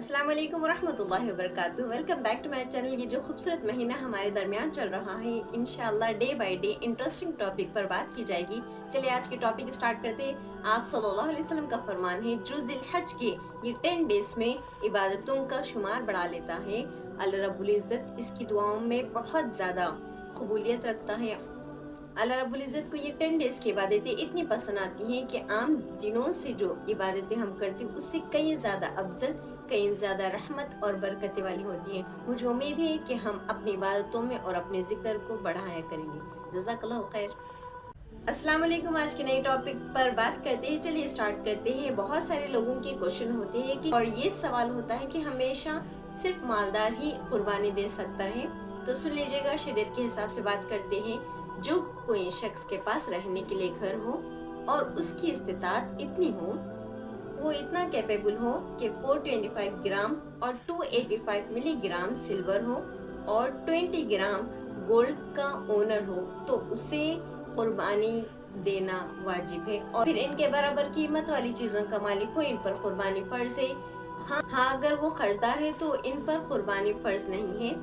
अस्सलाम वालेकुम वरहमतुल्लाहि वबरकातुहू। Welcome back to my channel. ये जो खूबसूरत महीना हमारे दरमियान चल रहा है, इंशाल्लाह day by day interesting topic पर बात की जाएगी। चलिए आज के टॉपिक स्टार्ट करते हैं। आप सल्लल्लाहु अलैहि वसल्लम का फरमान है, जो ज़िलहज के ये 10 डेज में इबादतों का शुमार बढ़ा लेता है, अल्लाह रब्बुल इज़्ज़त इसकी दुआओं में बहुत ज़्यादा कबूलियत रखता है। अल्लाह रब्बुल इज़्ज़त को ये 10 डेज की इबादतें इतनी पसंद आती हैं कि आम दिनों से जो इबादतें हम करते हैं उससे कई ज़्यादा अफजल, कई ज़्यादा रहमत और बरकतें वाली होती हैं। मुझे उम्मीद है कि हम अपनी इबादतों में और अपने ज़िक्र को बढ़ाया करेंगे। जज़ाकल्लाहु खैर। अस्सलाम वालेकुम। आज के नए टॉपिक पर बात करते हैं। चलिए स्टार्ट करते हैं। बहुत सारे लोगों के क्वेश्चन होते हैं कि और ये सवाल होता है कि हमेशा सिर्फ मालदार ही कुर्बानी दे सकता है। तो सुन लीजिएगा, शरीयत के हिसाब से बात करते हैं। जो कोई शख्स के पास रहने के लिए घर हो और उसकी इस्तिताअत इतनी हो, वो इतना कैपेबल हो कि 425 ग्राम और 285 मिलीग्राम सिल्वर हो और 20 ग्राम गोल्ड का ओनर हो, तो उसे कुर्बानी देना वाजिब है। और फिर इनके बराबर कीमत वाली चीजों का मालिक हो, इन पर कुर्बानी फर्ज है। हाँ, अगर वो कर्जदार है तो इन पर कुर्बानी फर्ज नहीं है।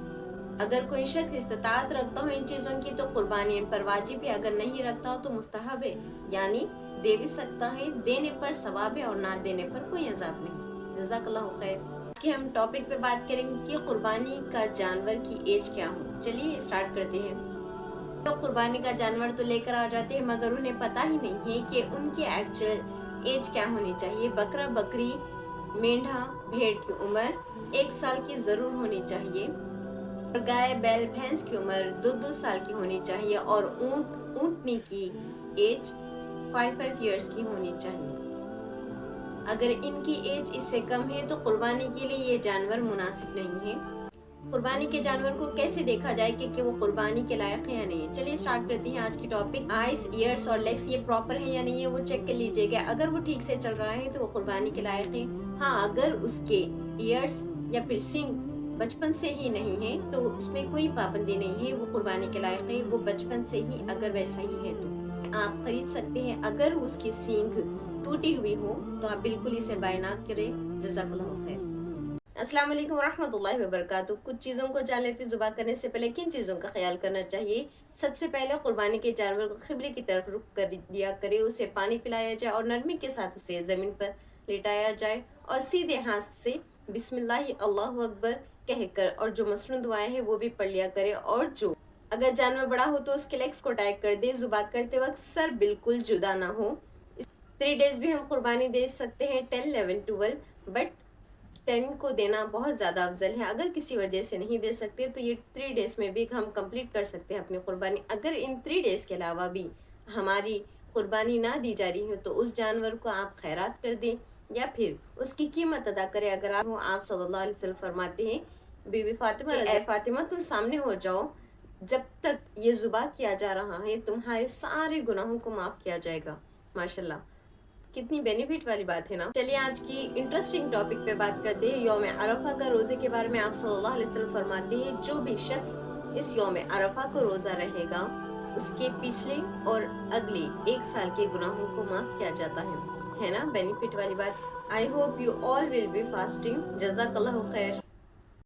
अगर कोई शख्स इस्तिताअत रखता हो इन चीजों की तो कुर्बानी इन पर वाजिब है। अगर नहीं रखता हो तो मुस्तहब है, यानी दे भी सकता है, देने पर सवाब है और ना देने पर कोई अजाब नहीं। जज़ाकल्लाहु खैर। कि हम टॉपिक पे बात करेंगे कि कुर्बानी का जानवर की एज क्या हो। चलिए स्टार्ट करते हैं। तो कुर्बानी का जानवर तो लेकर आ जाते हैं, मगर उन्हें पता ही नहीं है कि उनकी एक्चुअल एज क्या होनी चाहिए। बकरा, बकरी, मेंढा, भेड़ की उम्र 1 साल की जरूर होनी चाहिए और गाय, बैल, भैंस की उम्र 2-2 साल की होनी चाहिए और ऊंटनी की एज 5-5 इयर्स की होनी चाहिए। अगर इनकी एज इससे कम है तो कुर्बानी के लिए ये जानवर मुनासिब नहीं है। कुर्बानी के जानवर को कैसे देखा जाए कि वो कुर्बानी के लायक है या नहीं। चलिए स्टार्ट करते हैं आज की टॉपिक। आइस, ईयर्स और लेग्स ये प्रॉपर है या नहीं है वो चेक कर लीजिएगा। अगर वो ठीक से चल रहा है तो वो कुर्बानी के लायक है। हाँ, अगर उसके ईयर्स या फिर सींग बचपन से ही नहीं है तो उसमें कोई पाबंदी नहीं है, वो कुर्बानी के लायक है। वो बचपन से ही अगर वैसा ही है तो आप खरीद सकते हैं। अगर उसकी सींग टूटी हुई हो तो आप बिल्कुल इसे बाय ना करें। जज़ाकल्लाहु खैर। अस्सलाम वालेकुम वरहमतुल्लाहि वबरकातुहू। कुछ चीज़ों को जान लेते हैं। ज़ुबा करने से पहले किन चीज़ों का ख्याल करना चाहिए। सबसे पहले कुर्बानी के जानवर को क़िबले की तरफ रुख कर दिया करे, उसे पानी पिलाया जाए और नरमी के साथ उसे ज़मीन पर लिटाया जाए और सीधे हाथ से बिस्मिल्लाह अल्लाहु अकबर कहकर और जो मसनून दुआएं हैं वो भी पढ़ लिया करे। और जो अगर जानवर बड़ा हो तो उसके लेग्स को टाइट कर दे। ज़ुबा करते वक्त सर बिल्कुल जुदा ना हो। 3 डेज भी हम कुर्बानी दे सकते हैं, 10, 11, 12, बट 10 को देना बहुत ज़्यादा अफजल है। अगर किसी वजह से नहीं दे सकते तो ये 3 डेज में भी हम कंप्लीट कर सकते हैं अपनी कुर्बानी। अगर इन 3 डेज के अलावा भी हमारी कुर्बानी ना दी जा रही हो तो उस जानवर को आप खैरात कर दें या फिर उसकी कीमत अदा करें। अगर आप सल्लल्लाहु अलैहि वसल्लम फरमाते हैं, बीबी फातिमा, ए फातिमा तुम सामने हो जाओ, जब तक ये ज़ुबा किया जा रहा है तुम्हारे सारे गुनाहों को माफ़ किया जाएगा। माशाल्लाह, कितनी बेनिफिट वाली बात है ना। चलिए आज की इंटरेस्टिंग टॉपिक पे बात करते हैं। यौम अरफा का रोजे के बारे में आप सल्लल्लाहु अलैहि वसल्लम फरमाते हैं, जो भी शख्स इस यौम अरफा को रोजा रहेगा उसके पिछले और अगले 1 साल के गुनाहों को माफ किया जाता है ना। बेनिफिट वाली बात। I hope you all will be fasting. जज़ाकल्लाहु खैर।